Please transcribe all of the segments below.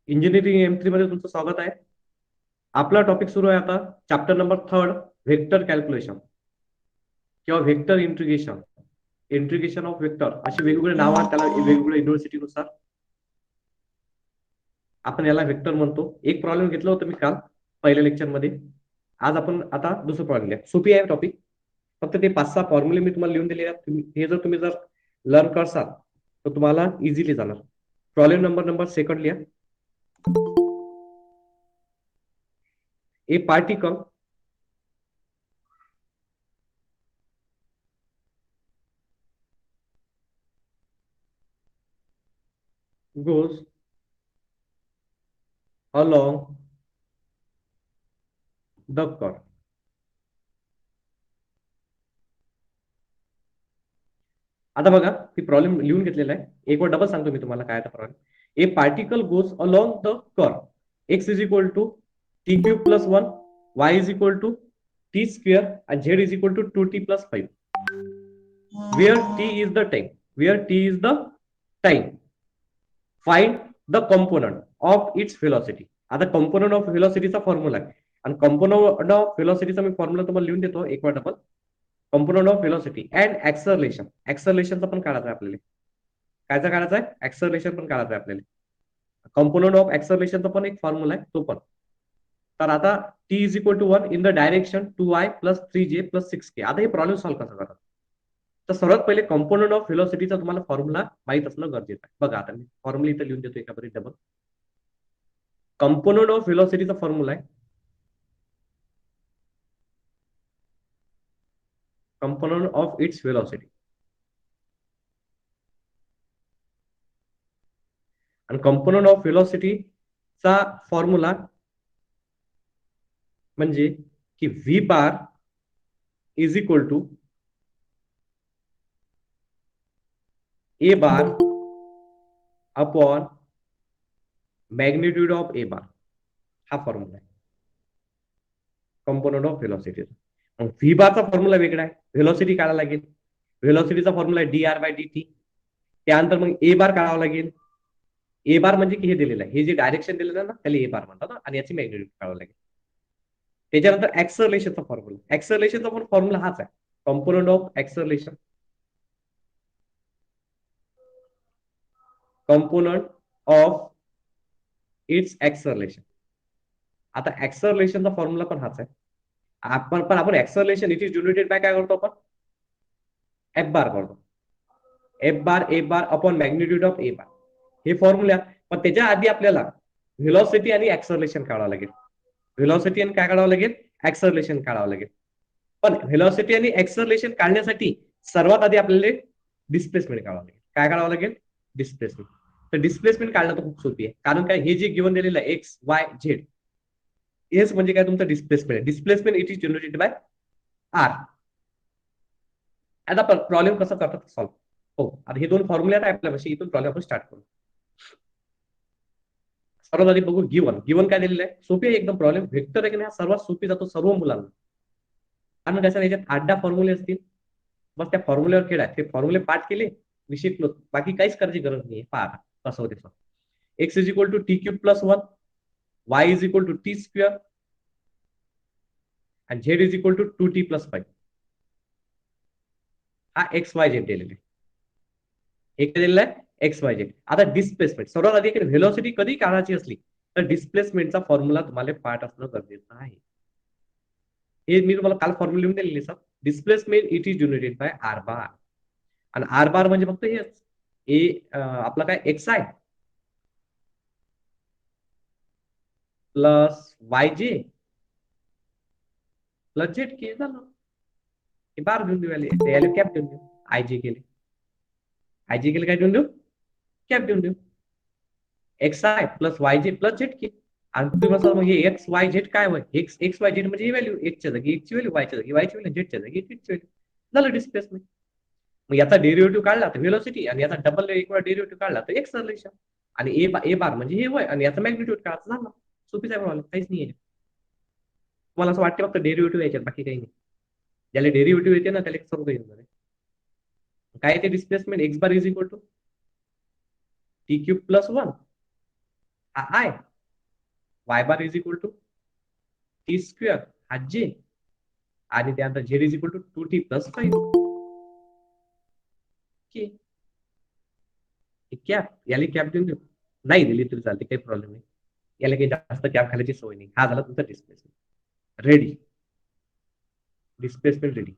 Engineering M3 मध्ये तुमचं स्वागत आहे. आपला टॉपिक सुरू आहे आता चॅप्टर नंबर 3 व्हेक्टर कॅल्क्युलेशन किंवा vector integration. Integration of vector अशी वेगवेगळे नाव आहेत त्याला वेगवेगळ्या युनिव्हर्सिटीनुसार. आपण याला व्हेक्टर म्हणतो. एक प्रॉब्लेम घेतला होता मी काल पहिल्या लेक्चर मध्ये. आज आपण आता दुसरं प्रॉब्लेम घ्या. सोपी आहे टॉपिक. फक्त ते 5-6 फॉर्म्युले मी तुम्हाला लिहून दिले आहेत. हे जर तुम्ही लर्न करसाल तर तुम्हाला इझिली जाणार. प्रॉब्लेम नंबर सेकंड लिहा. ए particle goes along the curve. आता बघा ती प्रॉब्लेम लिहून घेतलेला आहे. एक वर डबल सांगतो मी तुम्हाला काय आता problem. A particle goes along the curve x is equal to t cube plus 1, y is equal to t square आणि z is equal to 2t+5. where t is the time, where t is the time, find the component of its velocity. आता component of व्हेलॉसिटीचा formula आहे आणि component of व्हेलॉसिटीचा मी formula तुम्हाला लिहून देतो एक वेळ double. Component of velocity and acceleration. ऍक्सलरेशनचा पण काढायचा आहे आपल्याला. कायचा काढायचा आहे? ऍक्सलरेशन पण काढायचं आहे आपल्याला. कंपोनंट ऑफ ऍक्सलरेशनचा पण एक फॉर्म्युला आहे तो पण. तर आता t is equal to 1 in the direction 2i plus 3j plus 6k. आता हे प्रॉब्लेम सॉल्व्ह कसा करतात? तर सर्वात पहिले कंपोनंट ऑफ व्हेलॉसिटीचा तुम्हाला फॉर्म्युला माहित असणं गरजेचं आहे. बघा आता मी फॉर्म्युला इथे लिहून देतो एका बरी डबल. कंपोनंट ऑफ व्हेलॉसिटीचा फॉर्म्युला आहे कंपोनंट ऑफ इट्स व्हेलॉसिटी. आणि कंपोनंट ऑफ व्हेलॉसिटीचा फॉर्म्युला म्हणजे की v bar is equal to a bar upon magnitude of a bar. हा फॉर्म्युला आहे कंपोनंट ऑफ व्हेलॉसिटीचा. मग व्ही बारचा फॉर्म्युला वेगळा आहे. व्हेलॉसिटी काढायला लागेल. व्हेलॉसिटीचा फॉर्म्युला आहे dr/dt. त्यानंतर मग ए बार काढावं लागेल. ए बार म्हणजे की हे दिलेलं आहे, हे जे डायरेक्शन दिलेलं आहे ना त्याला ए बार म्हणतात ना, आणि याची मॅग्निट्यूड काढावं लागेल. त्याच्यानंतर ऍक्सलरेशनचा फॉर्म्युला. ऍक्सलरेशनचा पण फॉर्म्युला हाच आहे. Component of acceleration, component of its acceleration. आता ऍक्सलरेशनचा फॉर्म्युला पण हाच आहे. आपण acceleration it is denoted by काय करतो आपण? एफ बार करतो. F bar upon magnitude of a bar. हे फॉर्म्युला. पण त्याच्या आधी आपल्याला व्हेलॉसिटी आणि ऍक्सलरेशन काढावं लागेल. व्हेलॉसिटी आणि काय काढावं लागेल? ऍक्सलरेशन काढावं लागेल. पण व्हेलॉसिटी आणि ऍक्सलरेशन काढण्यासाठी सर्वात आधी आपल्याला डिस्प्लेसमेंट काढावं लागेल. काय काढावं लागेल? डिस्प्लेसमेंट. तर डिस्प्लेसमेंट काढणं तर खूप सोपी आहे. कारण काय, हे जे गिवन दिलेलं आहे एक्स वाय झेड, हेच म्हणजे काय तुमचं डिस्प्लेसमेंट आहे. Displacement it is generated by r. आता प्रॉब्लेम कसा करतात सॉल्व्ह. हो, आता हे दोन फॉर्म्युले आहेत आपल्यापाशी. इथून प्रॉब्लेम आपण स्टार्ट करू. सर्वात आधी बघू गिवन. गिवन काय दिलेलं आहे? सोपी आहे एकदम प्रॉब्लेम. व्हेक्टर आहे की नाही सर्वात सोपी जातो सर्व मुलांना. कारण कसं याच्यात 8-10 फॉर्म्युले असतील. बस त्या फॉर्म्युल्यावर खेळ आहे. ते फॉर्म्युले पाठ केले मी शिकलो. बाकी काहीच करायची गरज नाही. पहा कसं होते. X is equal to t cube plus 1, y is equal to t square आणि z is equal to 2t+5. हा एक्स वाय झेड दिलेला आहे. एक दिलेला आहे एक्स वाय झेड. आता डिस्प्लेसमेंट सर्वात आधी व्हेलॉसिटी कधी काढायची असली तर डिस्प्लेसमेंटचा फॉर्म्युला तुम्हाला पाठ असणं गरजेचं आहे. हे मी तुम्हाला काल फॉर्म्युला लिहून दिलेली sir. Displacement it is generated by r bar. आणि आर बार म्हणजे फक्त हेच आपला काय एक्स आहे प्लस वाय जे प्लस झेड के झालं. हे बार घेऊन देऊ याला कॅप देऊन देऊ. आय जे केले काय देऊन देऊ? कॅप देऊन देऊ. एक्स आय प्लस वाय जे प्लस झेड के. आणि तुम्ही म्हणता मग हे एक्स वाय झेड काय होय? एक्स वाय झेड म्हणजे ही व्हॅल्यू. एक्सच्या जागी एक्सची व्हॅल्यू, वायच्या जागी वायची व्हॅल्यू, झेडच्या जागी झेडची व्हॅल्यू. झालं डिस्प्लेसमेंट. मग याचा डेरिव्हेटिव्ह काढला तर व्हेलॉसिटी आणि याचा डबल एक वेळा डेरिव्हेटिव्ह काढला तर एक्सलरेशन. आणि ए बार म्हणजे हे होय आणि याचा मॅग्निट्यूड काढायचं झालं. सोपीच आहे प्रॉब्लेम, काहीच नाही आहे. तुम्हाला असं वाटतं फक्त डेरिव्हेटिव्ह याच्यात, बाकी काही नाही. ज्याला डेरिव्हेटिव्ह येते ना त्याला सर्व येणार आहे. काय ते displacement x bar is equal to t cube plus 1 हा i, y bar is equal to t square हा जे, आणि त्यानंतर z is equal to 2t plus 5 k. Cap याला कॅप देऊन देऊ, नाही दिली तरी चालते, काही प्रॉब्लेम नाही. याला काही जास्त कॅप खाल्याची सवय नाही. हा झाला तुमचा displacement ready. Displacement ready.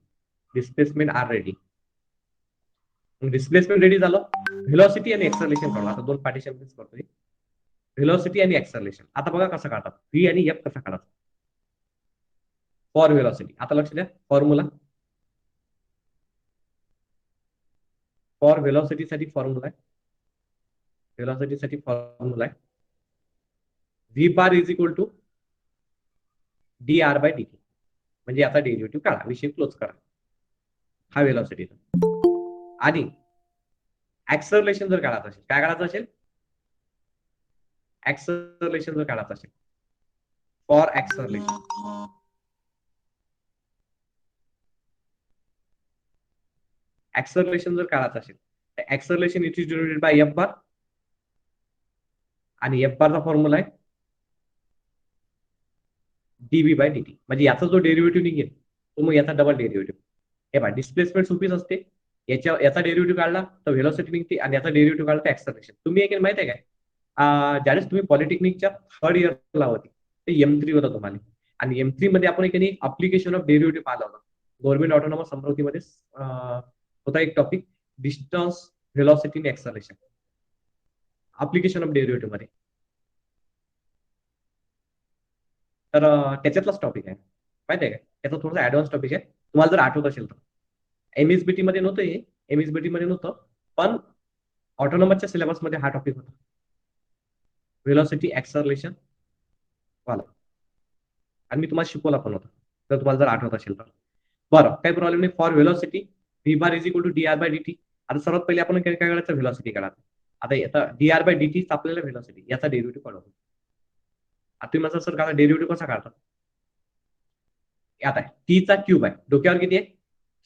Displacement r ready. Displacement ready झालं. व्हेलॉसिटी आणि एक्सलेशन काढू. आता दोन पार्टिशन करतोय. व्हेलॉसिटी आणि एक्सलेशन. आता बघा कसं काढतात, व्ही आणि एफ कसा काढतात फॉर व्हेलॉसिटी. आता लक्ष द्या, फॉर्म्युला फॉर व्हेलॉसिटीसाठी फॉर्म्युला आहे. व्हेलॉसिटीसाठी फॉर्म्युला आहे v bar is equal to d r by d t. म्हणजे याचा डेरिव्हेटिव्ह काढा, विषय क्लोज करा. हा व्हेलॉसिटीचा. आणि ऍक्सलरेशन जर काढायचं असेल, काय काढायचं असेल, ऍक्सलरेशन जर काढायचं असेल, फॉर ऍक्सलरेशन, ऍक्सलरेशन जर काढायचं असेल, acceleration it is denoted bye F bar, आणि एफ बारचा फॉर्म्युला आहे डीबी बाय डी टी. म्हणजे याचा जो डेरिव्हेटिव्ह निघेल तो मग याचा डबल डेरिव्हेटिव्ह. हे बघा, डिस्प्लेसमेंट सोपीच असते. याचा डेरिव्हेटिव्ह काढला तर व्हेलॉसिटी निघते, आणि याचा डेरिव्हेटिव्ह काढला तर ऍक्सलरेशन. तुम्ही एक माहिती आहे काय, ज्यावेळेस तुम्ही पॉलिटेक्निकच्या थर्ड इयरला होती ते M3 होता तुम्हाला, आणि M3 मध्ये आपण एक अप्लिकेशन ऑफ डेरिव्हेटिव्ह पाहिला होता. गव्हर्नमेंट ऑटोनॉमस अमरावतीमध्ये होता एक टॉपिक, डिस्टन्स व्हेलॉसिटी आणि ऍक्सलरेशन, अप्लिकेशन ऑफ डेरिव्हेटिव्ह मध्ये. तर त्याच्यातलाच टॉपिक आहे, माहिती आहे का. त्याचा थोडासा ऍडव्हान्स टॉपिक आहे, तुम्हाला जर आठवत असेल तर. MSBT मध्ये नव्हतं हे, MSBT मध्ये नव्हतं, पण ऑटोनॉमसच्या सिलेबस मध्ये हा टॉपिक होता, व्हेलॉसिटी ऍक्सलरेशन वाला. आणि मी तुम्हाला शिकवला पण होता, जर तुम्हाला जर आठवत असेल तर. बरं, काही प्रॉब्लेम नाही. For velocity v bar is equal to d r by d t. आता सर्वात पहिले आपण काय करायचं, व्हेलॉसिटी काढायचं. आता d r by d t आपल्याला व्हेलॉसिटी, याचा डेरिव्हेटिव्ह काढतो. आता तुम्ही माझा सर का डेरिव्हेटिव्ह कसा काढतात, आता टीचा क्यूब आहे, डोक्यावर किती आहे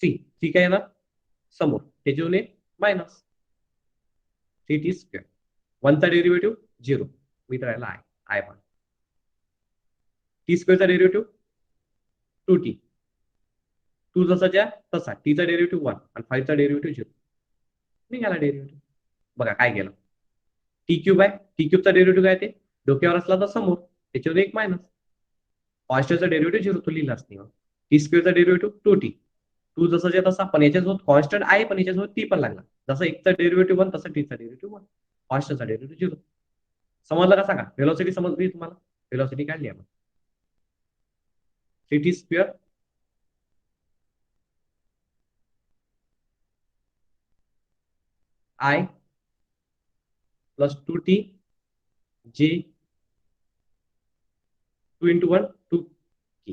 3, ठीक आहे ना, समोर त्याच्यावर मायनस 3t स्क्वेअर. वनचा डेरिव्हेटिव्ह 0, मी तर राहिला आय पण. टी स्क्वेअरचा डेरिव्हेटिव्ह 2t, टू जसाच्या तसा, टीचा डेरिव्हेटिव्ह 1 आणि 5 चा डेरिव्हेटिव्ह 0. निघाला डेरिव्हेटिव्ह. बघा काय केलं, टी क्यूब आहे, टी क्यूबचा डेरिव्हेटिव्ह काय ते, डोक्यावर असला तर समोर त्याच्यावर एक मायनस. कॉन्स्टंटचा डेरिव्हेटिव्ह 0 तो लिहिलाच नाही. टी स्क्वेअरचा डेरिव्हेटिव्ह 2t, टू जसाच्या तसा, पण याच्यासोबत कॉन्स्टंट आहे, पण याच्यासोबत टी पण लागला. जसं एकचा डेरिव्हेटिव्ह 1 तसं टीचा डेरिव्हेटिव्ह 1, कॉन्स्टंटचा डेरिव्हेटिव्ह 0. समजलं का सांगा, व्हेलॉसिटी समजली तुम्हाला. व्हेलॉसिटी काढली आपण, 3t square I plus 2t जे 2 इंटू 1 2 की.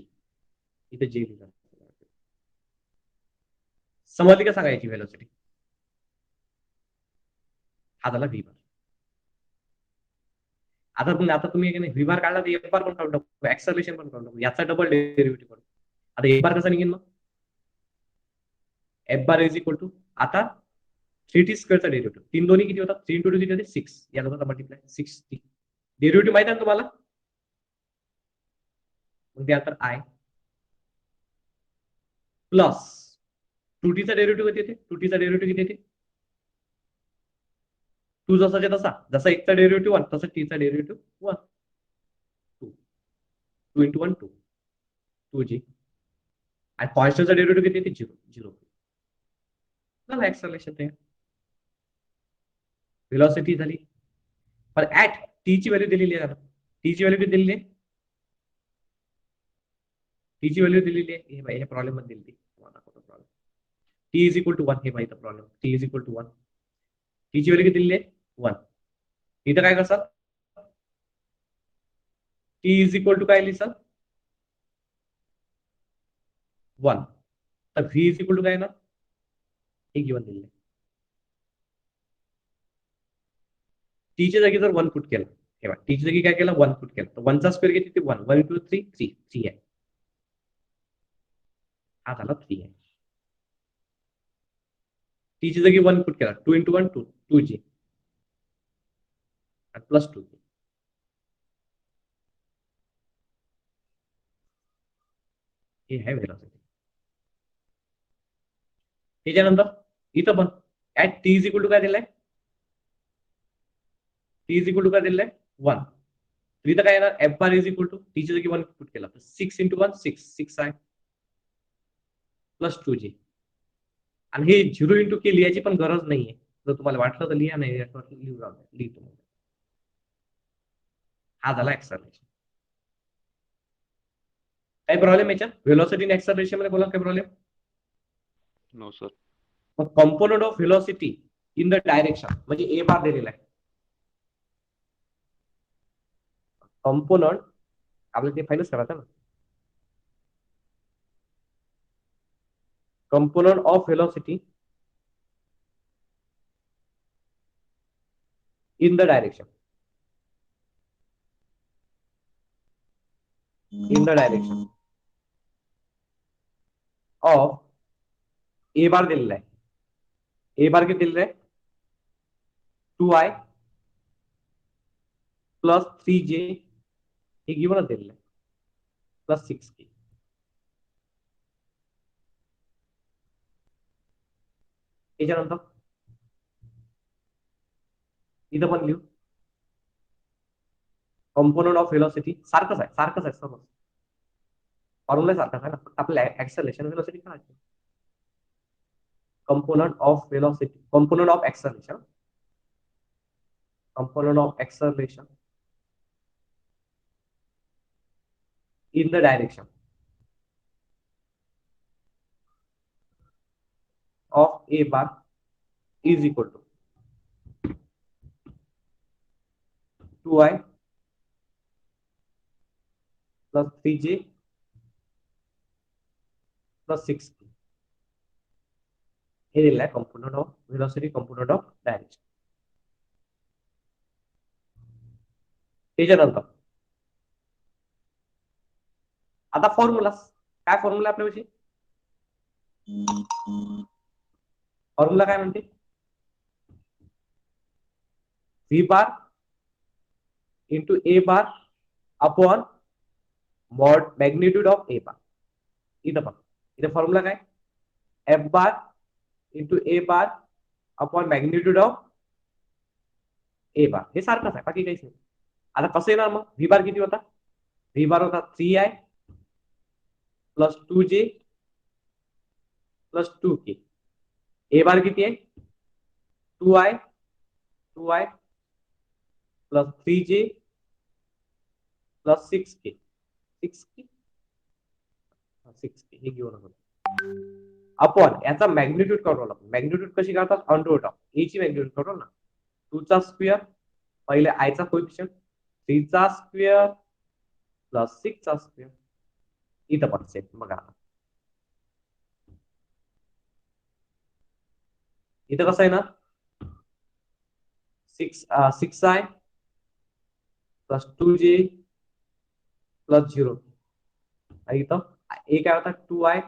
इथे जे लिहिलं, समजली का सांगा याची व्हेलॉसिटी. हा झाला व्ही बार. आता तुम्ही व्ही बार काढला तर एफ बार पण काढू टाकू, ऍक्सलेशन पण काढू टाकू, याचा डबल डेरिव्हेटिव्ह करू. आता एफ बार कसा निघेल मग, f bar is equal to, आता 3t स्क्वेअरचा डेरिव्हेटिव्ह, 3 दोन्ही किती होतात, 3 इंटू 2 किती होते 6, या दोघांचा मल्टिप्लाय 6t. डेरिव्हेटिव्ह माहिती आहे तुम्हाला, मग त्यानंतर आय प्लस 2tचा डेरिव्हेटिव्ह किती येते, 2tचा डेरिव्हेटिव्ह किती येते, टू जसाच्या तसा, जसा एकचा डेरिव्हेटिव्ह 1 तसा टीचा डेरिव्हेटिव्ह 1, 2 इंटू 1 2, 2g, आणि कॉन्स्टंटचा डेरिव्हेटिव्ह किती येते 0 0. झालं ऍक्सलेशन. ते व्हेलॉसिटी झाली, पण ऍट टी ची व्हॅल्यू दिलेली आहे. टी ची व्हॅल्यू किती दिलेली आहे, टी ची व्हॅल्यू दिलेली आहे, हे हे प्रॉब्लेम मध्ये दिली. Problem t is equal to 1, हे माहिती problem, t is equal to 1, t ची व्हॅल्यू किती दिलेली आहे 1. इथं काय करसाल, टी इज इक्वल टू काय लिहिसाल 1, तर व्ही इज इक्वल टू काय ना, हे गिवन दिलेलं आहे. टीच्या जागी जर 1 पुट केलं, हे टीच्या जागी काय केलं 1 पुट केलं, तर 1चा स्क्वेअर किती ते 1, 1 इंटू 3 3 आहे, हा झाला 3 आहे. टीच्या जागी 1 पुट केला, 2 इंटू 1 2 2g प्लस 2g, हे आहे व्हेलॉसिटी. त्याच्यानंतर इथं पण at t is equal to काय दिलंय, टी इज इक्वल टू काय दिलंय 1. इथं काय येणार, f bar is equal to टीच्या जागी 1 पुट केला तर 6 इंटू 1 6 आहे प्लस 2g. आणि हे 0 इंटू के लिहायची पण गरज नाहीये, जर तुम्हाला वाटलं तर लिहा, नाही लिहितो. हा झाला एक्सलरेशन. काही प्रॉब्लेम याच्यात व्हेलॉसिटी आणि एक्सलरेशन मध्ये बोला, काही प्रॉब्लेम? No sir. मग component of velocity in the direction म्हणजे ए बार दिलेला आहे. कंपोनंट आपल्याला ते फाईनच करायचं ना. Component of velocity in the direction, in the direction of a bar दिलेला आहे. ए बार किती दिलेलं आहे, 2i प्लस 3j हे गिव्हनच दिलेलं आहे प्लस 6k. त्याच्यानंतर इथं पण लिहू कंपोनंट ऑफ व्हेलॉसिटी सारखंच आहे समज, फॉर्म्युला सारखाच आहे ना, आपल्याला एक्सेलरेशन व्हेलॉसिटी करायची. component of velocity, component of acceleration, component of acceleration in the direction of a bar is equal to 2i plus 3j plus 6k. हे दिलेलं आहे component of velocity, component of direction. त्याच्यानंतर आता formula, काय formula आपल्याविषयी, formula काय म्हणते, v bar into a bar upon mod magnitude of a bar. इथं पण इथं फॉर्म्युला काय, F bar into a bar upon magnitude of a bar. हे सारखंच आहे, बाकी काहीच नाही. आता कसं येणार मग, व्ही बार किती होता, व्ही बार होता 3i plus 2j plus 2k. ए बार किती आहे 2i plus 3j plus 6k हे घेऊन अपॉन याचा मॅग्निट्यूड काढून. मॅग्निट्यूड कशी काढतात, अंडर रूट ऑफ ए ची मॅग्निट्यूड काढून ना, 2 चा स्क्वेअर पहिले आय चा कोएफिशियंट 3 चा स्क्वेअर प्लस 6 चा स्क्वेअर. इथं पण सेम बघा, इथं कसं आहे ना 6i प्लस 2j प्लस 0. इथं ए काय होता 2i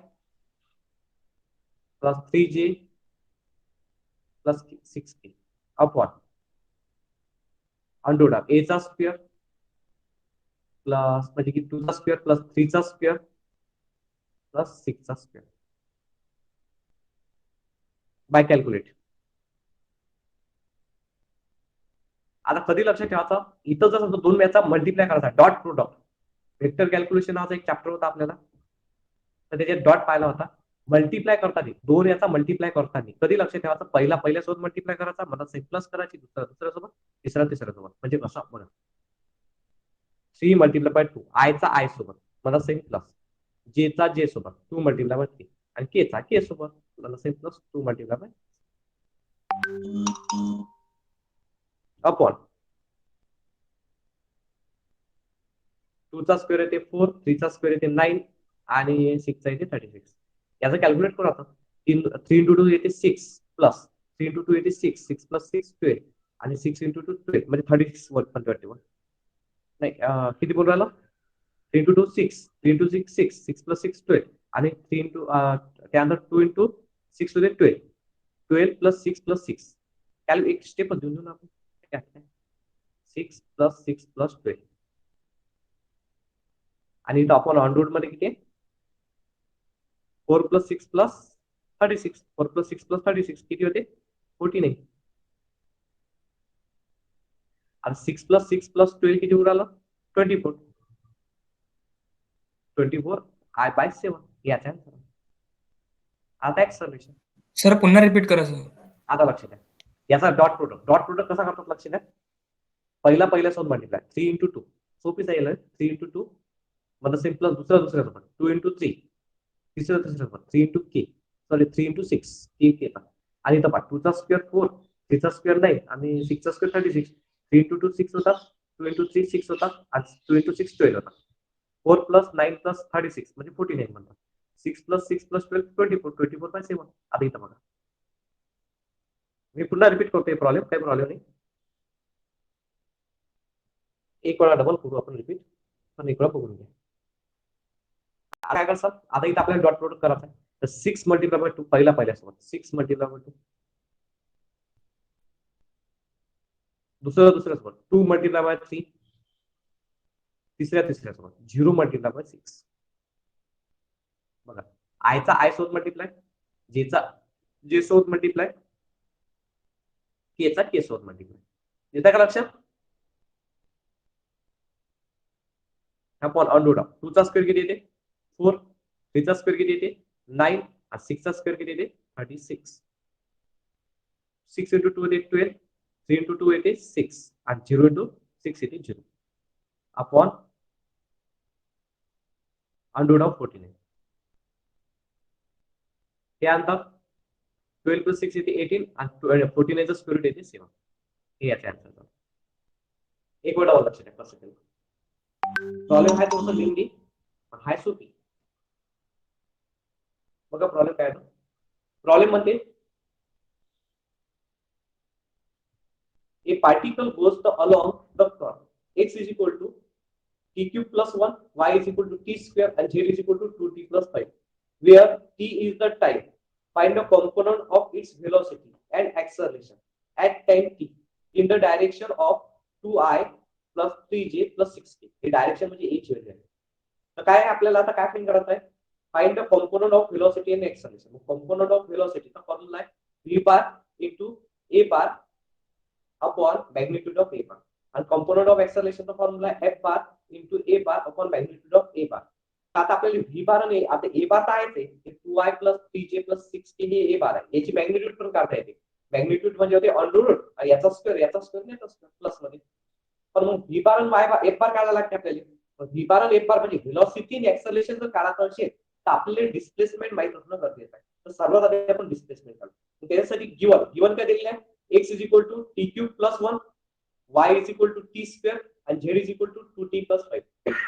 plus 3j plus 6k upon under root a चा स्क्वेअर प्लस म्हणजे की 2 चा स्क्वेअर प्लस 3 चा स्क्वेअर प्लस 6 चा स्क्वेअर बाय कॅल्क्युलेट. आता कधी लक्षात ठेवायचं, इथं जर दोन याचा मल्टिप्लाय करायचा डॉट प्रोडक्ट, वेक्टर कॅल्क्युलेशन नावाचा एक चॅप्टर होता आपल्याला, तर त्याच्यात डॉट पाहिला होता. मल्टिप्लाय करताना दोन याचा मल्टिप्लाय करताना कधी लक्षात ठेवायचं, पहिल्यासोबत मल्टिप्लाय करायचा, मला सेम प्लस करायची, दुसऱ्यासोबत, तिसऱ्यासोबत, म्हणजे कसं बघा 3 मल्टिप्लाय बाय 2 आय चा आय सोबत मला सेम प्लस, जे चा जे सोबत 2 मल्टिप्लाय बाय 3 आणि के चा के सोबत मला same plus 2 multiply by upon 2 चा स्क्वेअर येते 4, 3 चा स्क्वेअर येते 9 आणि 6 चा येते 36. याचं कॅल्क्युलेट करू आता, 3 इंटू 2 येते 6 प्लस 3 इंटू 2 येते 6, 6 प्लस 6 12 आणि 6 इंटू 2 12 म्हणजे 36 121. नाही किती बोलू राहिलं, 3 इंटू 2 6, 3 इंटू 6 6, 6 प्लस 6 12 आणि 3 इंटू त्यानंतर 2 इंटू 6 होते 12, 12 प्लस 6 प्लस 6. एक स्टेप देऊन देऊ ना आपण, 6 प्लस 6 प्लस 12 आणि इथं आपण ऑन रूट मध्ये किती आहे 4 + 6 + 36. 4 + 6 + 36 किती होते? 49. आणि 6 + 6 + 12 किती उरालं? 24. 24 I/7 याचा आन्सर. आता एक्सलेशन. सर पुन्हा रिपीट करा सर. आता लक्ष द्या, याचा डॉट प्रोडक्ट कसा करतात लक्ष द्या. पहिल्या सोबत मल्टिप्लाय 3 × 2 सोपीच आहे. 3 × 2 मतलब सिंपल दुसऱ्या सोबत 2 × 3 तिसऱ्या सोबत 3 × k सॉरी 3 × 6 k आणि इथं पहा 2 चा स्क्वेअर 4 3 चा स्क्वेअर 9 आणि 6 चा स्क्वेअर 36. 3 × 2 6 होता, 2 × 3 6 होता आणि 2 × 6 12 होता. 4 + 9 + 36 म्हणजे 49 म्हणतात. 6 + 6 + 12 24. 24/7. आता इथं बघा, मी पुन्हा रिपीट करतोय प्रॉब्लेम, काही प्रॉब्लेम नाही. एक वेळा डबल करू आपण रिपीट, पण एक वेळा बघून घ्या. काय करतात आता इथं आपल्याला डॉट प्रोडक्ट करायचं आहे. तर 6 × 2 पहिल्यासोबत 6 × 2 दुसऱ्यासोबत 2 × 3 तिसऱ्यासोबत 0 × 6. बघा आयचा आय सोबत मल्टिप्लाय, जे सोबत मल्टिप्लाय, केचा के सोबत मल्टिप्लाय. येतं का लक्षात? अपॉन अंडर रूट 2 चा स्क्वेअर किती येते? 4. 3 चा स्क्वेअर किती येते? 9 आणि 6 चा स्क्वेअर किती येते? 36. 6 × 2 येते 12, 3 × 2 येते 6 आणि 0 × 6 येते 0 अपॉन अंडर रूट 49. हे आणतात 12 + 6 येते 18 आणि 49 चा स्क्वेअर रूट येते 7. हे याचे आन्सर. एक वेळा लक्षात ठेवा कसं केलं. प्रॉब्लेम आहे थोडंसं लेंदी पण हाय सोपी. बघा प्रॉब्लेम काय आहे. प्रॉब्लेम मध्ये a particle goes along the curve x is equal to t³ + 1, y is equal to t² and z is equal to 2t + 5, where t is the time. Find the component of its velocity and acceleration at time t in the direction of 2i + 3j + 6k. हे direction म्हणजे a ची value आहे. तर काय आपल्याला आता काय find करायचं आहे? Find the component of velocity and acceleration. Component of व्हेलॉसिटीचा फॉर्म्युला आहे v bar * a bar upon magnitude of a bar आणि कॉम्पोनंट ऑफ एक्सेलरेशनचा फॉर्म्युला आहे f bar * a bar upon magnitude of a bar. आता आपल्याला v बार आणि आता a बार काय आहे ते 2i + 3j + 6k हे a बार आहे. याची मॅग्निट्यूड पण काढता येते. मॅग्निट्यूड म्हणजे होते अंडर रूट याचा स्क्वेअर नाही प्लस मध्ये. पण मग v बार आणि y बार f बार काढायला लागते आपल्याला. v बार आणि f बार म्हणजे व्हेलॉसिटी आणि एक्सेलरेशन जर काढायचं असेल तर आपल्याला डिस्प्लेसमेंट माहित असणं गरजेचं आहे. तर सर्वात आधी आपण डिस्प्लेसमेंट काढू. त्याच्यासाठी गिवन काय दिलेलं आहे? x is equal to t³ + 1, y is equal to t² and z is equal to 2t + 5.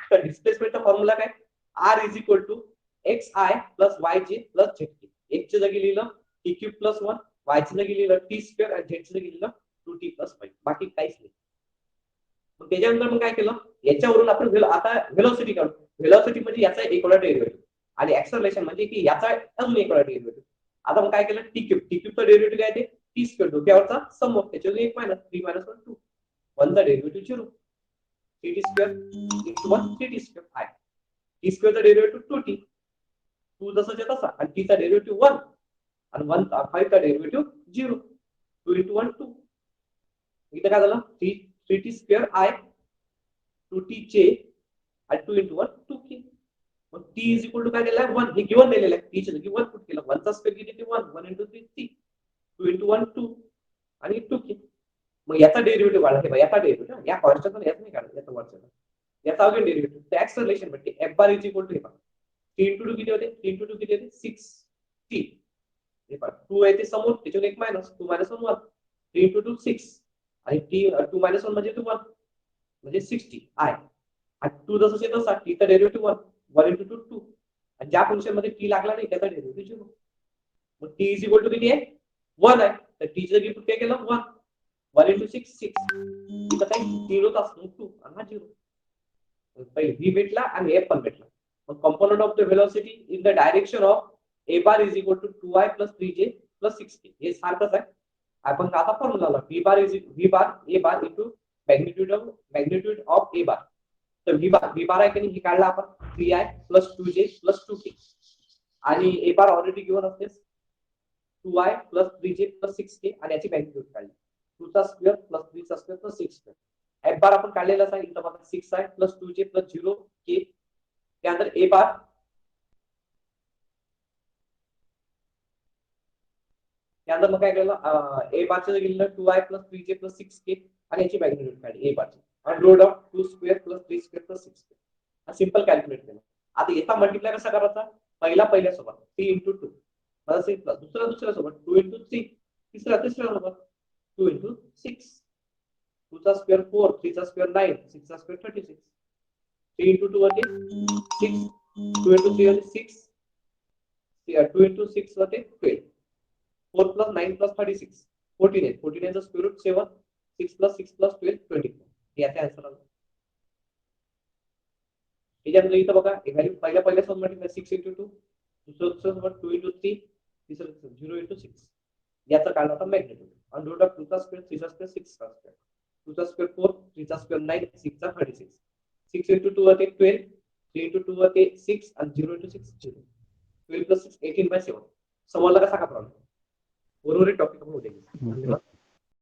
तर डिस्प्लेसमेंटचा फॉर्म्युला काय? r is equal to xi + yj + zk. x च्या जागी लिहिलं t³ + 1, y च्या जागी लिहिलं t² आणि z च्या जागी लिहिलं 2t + 5. बाकी काहीच नाही. मग त्याच्यानंतर मग काय केलं? याच्यावरून आपण आता व्हेलॉसिटी काढू. व्हेलॉसिटी म्हणजे याचा एक वेळा डेरिव्हेटिव्ह आणि एक्सेलरेशन म्हणजे की याचा अजून एक वेळा डेरिव्हेटिव्ह. आता मग काय केलं? t³ चा डेरिव्हेटिव्ह काय आहे? t² डोक्यावरचा समोर त्याच्यावर 1 - 3 - 1 2. 1 चा डेरिव्हेटिव्ह 0. 3t² × 1 3t² आहे. t² चा डेरिव्हेटिव्ह 2t. 2 जसाच्या तसा आणि t चा डेरिव्हेटिव्ह 1 आणि 5 चा डेरिव्हेटिव्ह 0. 2 × 1 2. इथं काय झालं? 3t² i 2tj आणि 2 × 1 2k. मग t इज इक्वल टू काय दिलेलं आहे? 1. हे गिवन दिलेलं आहे. t च्या जागी 1 पुट केलं. 1 चा स्क्वेअर किती ते 1. 1 × 3 3. 2 × 1 2 आणि 2k. मग याचा डेरिव्हेटिव्ह काढा. हे बघा याचा डेरिव्हेटिव्ह या कॉन्स्टंट याचा नाही काढा. याचा वरचा याचा अगेन डेरिव्हेटिव्ह. तर एक्सेलरेशन भेटते f bar is equal to हे बघा 3 × 2 किती होते? 3 × 2 किती होते? 6t. हे पहा 2 आहे ते समोर त्याच्यावर एक मायनस 2 - 1 1. 3 × 2 6 आणि 2 - 1 म्हणजे 1 म्हणजे 60 i आणि 2 जसं तसा t चा डेरिव्हेटिव्ह 1 1 × 2 2 आणि ज्या फंक्शन मध्ये t लागला नाही त्याचा डेरिव्हेटिव्ह 0. मग t इज इक्वल टू किती आहे? 1 आहे. तर t च्या जागी काय केलं? 1 1 × 6 6. इथं काही 0 असतो 2 आणि हा 0. पहिले v भेटला आणि f पण भेटला. मग component of the velocity in the direction of a bar is equal to 2i + 3j + 6k. हे सारखंच आहे. आपण आता फॉर्म्युला लावला v bar a bar into magnitude of a बार. तर v बार आहे की नाही हे काढला आपण 3i + 2j + 2k आणि ए बार ऑलरेडी गिव्हन असते 2y plus 3j plus 6k आणि याची मॅग्निट्यूड काढली 2 चा स्क्वेअर प्लस 3 चा square plus 6 square F bar आपण काढलेलाच आहे इथं बघा 6 आहे प्लस 2j प्लस 0k त्यानंतर ए बार त्यानंतर मग काय केलं ए बारचं गेलेलं 2y plus 3j plus 6k आणि याची मॅग्निट्यूड काढली ए बारची आणि road of 2 square plus 3 square plus 6 square simple calculate केलं आता याचा मल्टिप्लाय कसा करायचा पहिल्या सोबत 3 इंटू 2 मला 6 प्लस दुसऱ्या सोबत 2 इंटू 3 तिसऱ्या सोबत 2 इंटू 6 2 चा स्क्वेअर 4 3 चा स्क्वेअर 9 6 चा स्क्वेअर 36 3 इंटू 2 होते 6 2 इंटू 3 होते 6 2 इंटू 6 होते 12 4 प्लस 9 प्लस 36 49 49 चा स्क्वेअर रूट 7 6 प्लस 6 प्लस 12 24 याचा आन्सर आला त्याच्यानंतर इथं बघा व्हॅल्यू पहिल्या सोबत मल्टिप्लाय 6 इंटू 2 दुसरं सोबत 2 इंटू 3 तिसरं 0 इंटू 6 याचा काढला होता मॅग्निट्यूड आणि रूट ऑफ 2 चा स्क्वेअर 3 चा स्क्वेअर 6 चा स्क्वेअर 2 चा स्क्वेअर 4 3 चा स्क्वेअर 9 6 चा 36 6 इंटू 2 होते 12 3 इंटू 2 होते 6 आणि 0 इंटू 6 0 12 प्लस 6 18/7 समजला कसा का प्रॉब्लेम बरोबर टॉपिक आपण उद्या घेऊ. धन्यवाद.